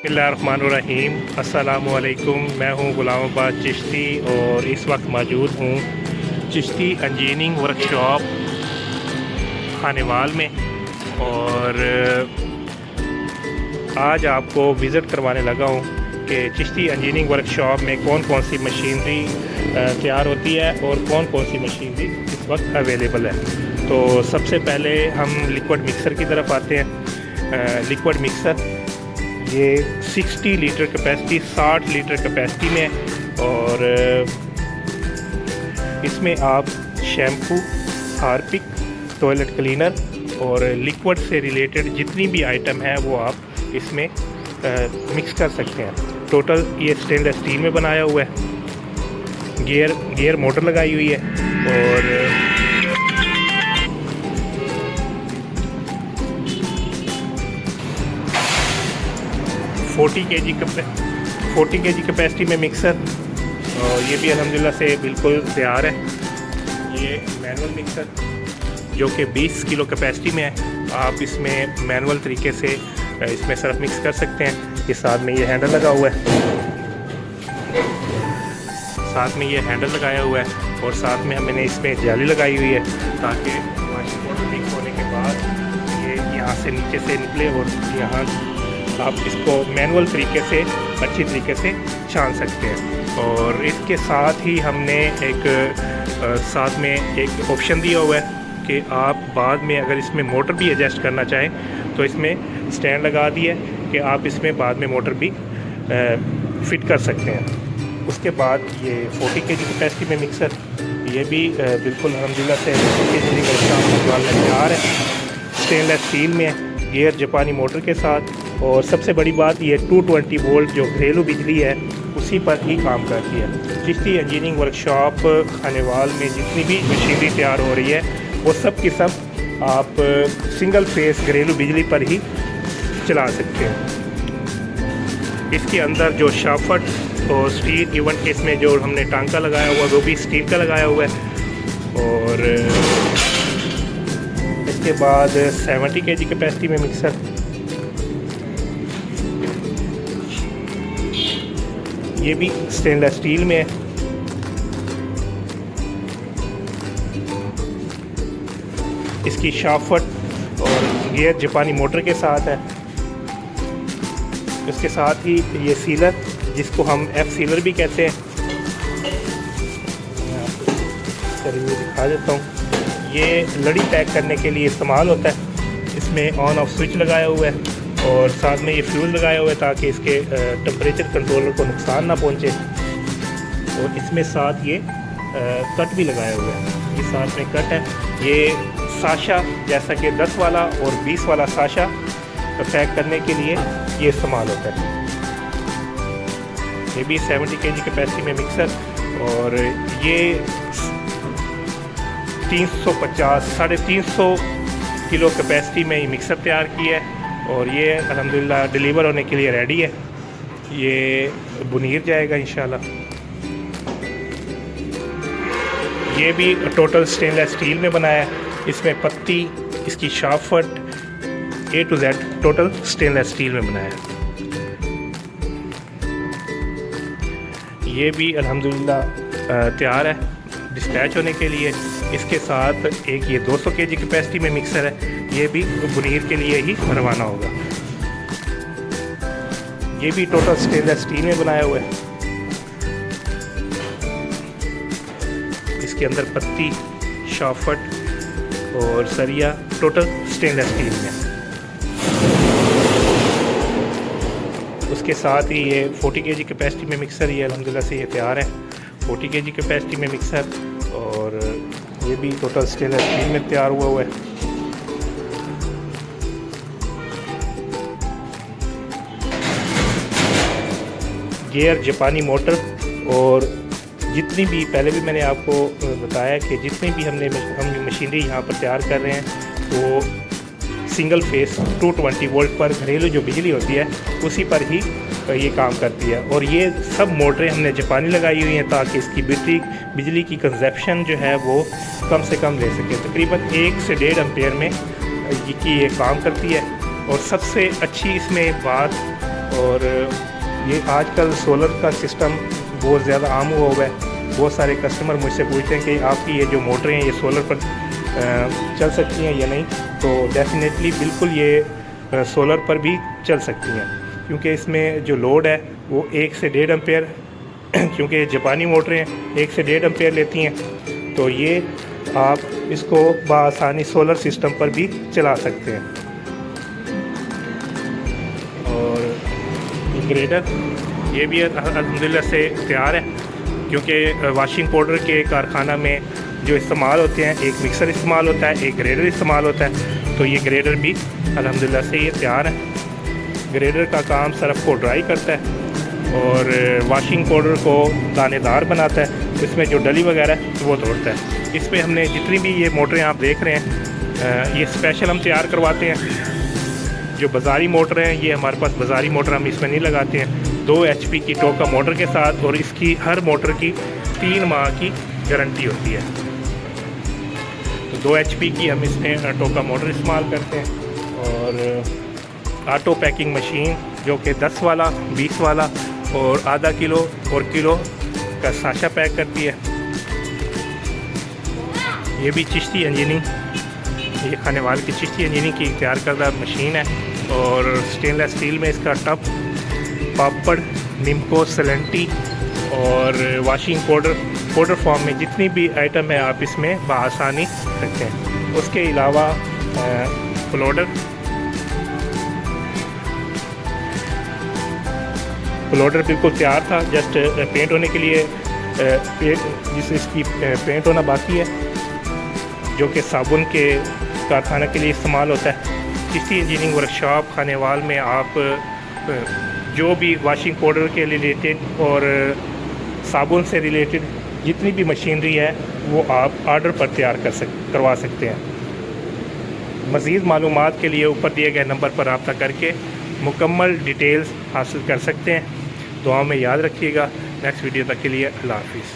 बिस्मिल्लाहिर्रहमानिर्रहीम। अस्सलामुअलैकुम। मैं हूँ गुलाम अब्बास चिश्ती और इस वक्त मौजूद हूँ चिश्ती इंजीनियरिंग वर्कशॉप खानेवाल में। और आज आपको विज़िट करवाने लगा हूँ कि चिश्ती इंजीनियरिंग वर्कशॉप में कौन कौन सी मशीनरी तैयार होती है और कौन कौन सी मशीनरी इस वक्त अवेलेबल है। तो सबसे पहले हम लिक्विड मिक्सर की तरफ आते हैं। लिक्विड मिक्सर ये 60 लीटर कैपेसिटी 60 लीटर कैपेसिटी में है और इसमें आप शैम्पू, हार्पिक, टॉयलेट क्लीनर और लिक्विड से रिलेटेड जितनी भी आइटम है वो आप इसमें मिक्स कर सकते हैं। टोटल ये स्टेनलेस स्टील में बनाया हुआ है। गियर मोटर लगाई हुई है और 40 केजी कैपेसिटी में मिक्सर, और ये भी अल्हम्दुलिल्लाह से बिल्कुल तैयार है। ये मैनुअल मिक्सर जो कि 20 किलो कैपेसिटी में है। आप इसमें मैनुअल तरीके से इसमें सिर्फ मिक्स कर सकते हैं। ये साथ में ये हैंडल लगा हुआ है, साथ में ये हैंडल लगाया हुआ है और साथ में हमने इसमें जाली लगाई हुई है ताकि वॉशिंग पाउडर मिक्स होने के बाद ये यहाँ से नीचे से निकले और यहाँ आप इसको मैनुअल तरीके से अच्छी तरीके से छान सकते हैं। और इसके साथ ही हमने साथ में एक ऑप्शन दिया हुआ है कि आप बाद में अगर इसमें मोटर भी एडजस्ट करना चाहें तो इसमें स्टैंड लगा दिया है कि आप इसमें बाद में मोटर भी फिट कर सकते हैं। उसके बाद ये 40 केजी कैपेसिटी में मिक्सर, ये भी बिल्कुल अल्हम्दुलिल्लाह से तैयार है। स्टेनलेस स्टील में है, गियर जापानी मोटर के साथ। और सबसे बड़ी बात ये 220 वोल्ट जो घरेलू बिजली है उसी पर ही काम करती है। चिश्ती इंजीनियरिंग वर्कशॉप खानेवाल में जितनी भी मशीनरी तैयार हो रही है वो सब की सब आप सिंगल फेस घरेलू बिजली पर ही चला सकते हैं। इसके अंदर जो शाफट और स्टील, इवन के इसमें जो हमने टांका लगाया हुआ वो भी स्टील का लगाया हुआ है। और इसके बाद 70 केजी कैपेसिटी में मिक्सर, ये भी स्टेनलेस स्टील में है। इसकी शाफट और गियर जापानी मोटर के साथ है। इसके साथ ही ये सीलर जिसको हम एफ सीलर भी कहते हैं, मैं दिखा देता हूँ। ये लड़ी पैक करने के लिए इस्तेमाल होता है। इसमें ऑन ऑफ स्विच लगाया हुआ है और साथ में ये फ्यूल लगाया हुआ है ताकि इसके टेम्परेचर कंट्रोलर को नुकसान ना पहुंचे। और इसमें साथ ये कट भी लगाया हुआ है। ये साथ में कट है। ये साशा जैसा कि 10 वाला और 20 वाला साशा पैक करने के लिए ये इस्तेमाल होता है। ये भी 70 केजी कैपेसिटी में मिक्सर, और ये 350-350 किलो कैपेसिटी में ये मिक्सर तैयार किया है और ये अल्हम्दुलिल्लाह डिलीवर होने के लिए रेडी है। ये बुनीर जाएगा इंशाल्लाह। ये भी टोटल स्टेनलेस स्टील में बनाया है। इसमें पत्ती, इसकी शाफट A to Z total stainless steel में बनाया है। ये भी अल्हम्दुलिल्लाह तैयार है डिस्पैच होने के लिए। इसके साथ एक ये 200 केजी कैपेसिटी में मिक्सर है, ये भी बुनीर के लिए ही रवाना होगा। ये भी टोटल स्टेनलेस स्टील में बनाया हुआ है। इसके अंदर पत्ती, शाफट और सरिया टोटल स्टेनलेस स्टील में। उसके साथ ही ये 40 केजी कैपेसिटी में मिक्सर, ये अल्हम्दुलिल्लाह से ये तैयार है। 40 केजी कैपेसिटी में मिक्सर, और ये भी टोटल स्टेनलेस स्टील में तैयार हुआ है। गियर जापानी मोटर, और जितनी भी पहले भी मैंने आपको बताया कि जितनी भी हम मशीनरी यहाँ पर तैयार कर रहे हैं वो सिंगल फेस 220 वोल्ट पर घरेलू जो बिजली होती है उसी पर ही ये काम करती है। और ये सब मोटरें हमने जापानी लगाई हुई हैं ताकि इसकी बिजली की कंजप्शन जो है वो कम से कम ले सके। तकरीबन 1 से 1.5 एम्पेयर में ये काम करती है। और सबसे अच्छी इसमें बात और ये आजकल सोलर का सिस्टम बहुत ज़्यादा आम हुआ है। बहुत सारे कस्टमर मुझसे पूछते हैं कि आपकी ये जो मोटरें हैं ये सोलर पर चल सकती हैं या नहीं। तो डेफिनेटली बिल्कुल ये सोलर पर भी चल सकती हैं, क्योंकि इसमें जो लोड है वो 1 से 1.5 एम्पेयर क्योंकि जापानी मोटरें 1 से 1.5 एम्पेयर लेती हैं। तो ये आप इसको बआसानी सोलर सिस्टम पर भी चला सकते हैं। और ग्रेडर ये भी अल्हम्दुलिल्लाह से तैयार है, क्योंकि वाशिंग पाउडर के कारखाना में जो इस्तेमाल होते हैं, एक मिक्सर इस्तेमाल होता है, एक ग्रेडर इस्तेमाल होता है। तो ये ग्रेडर भी अल्हम्दुलिल्लाह से ये तैयार है। ग्रेडर का काम सरफ को ड्राई करता है और वाशिंग पाउडर को दानेदार बनाता है, इसमें जो डली वगैरह है वो तोड़ता है। इस पे हमने जितनी भी ये मोटरें आप देख रहे हैं ये स्पेशल हम तैयार करवाते हैं। जो बाज़ारी मोटर हैं ये हमारे पास बाज़ारी मोटर हम इसमें नहीं लगाते हैं। 2 HP की टोका मोटर के साथ, और इसकी हर मोटर की 3 माह की गारंटी होती है। तो 2 HP की हम इसमें टोका मोटर इस्तेमाल करते हैं। और ऑटो पैकिंग मशीन जो कि 10 वाला, 20 वाला और आधा किलो और किलो का साशा पैक करती है। ये भी चिश्ती इंजीनियरिंग, ये खानेवाल की चिश्ती इंजीनियरिंग की तैयार करदा मशीन है। और स्टेनलेस स्टील में इसका टप, पापड़, निम्को, सलेंटी और वाशिंग पाउडर फॉर्म में जितनी भी आइटम है आप इसमें बआसानी रखते हैं। उसके अलावा फ्लोडर बिल्कुल तैयार था, जस्ट पेंट होने के लिए इसकी पेंट होना बाकी है, जो कि साबुन के कारखाना के लिए इस्तेमाल होता है। किसी इंजीनियरिंग वर्कशॉप खानेवाल में आप जो भी वाशिंग पाउडर के रिलेटेड और साबुन से रिलेटेड जितनी भी मशीनरी है वो आप ऑर्डर पर तैयार करवा सकते हैं। मज़ीद मालूमात के लिए ऊपर दिए गए नंबर पर रब्ता करके मुकम्मल डिटेल्स हासिल कर सकते हैं। दुआ में याद रखिएगा। नेक्स्ट वीडियो तक के लिए अल्लाह हाफिज़।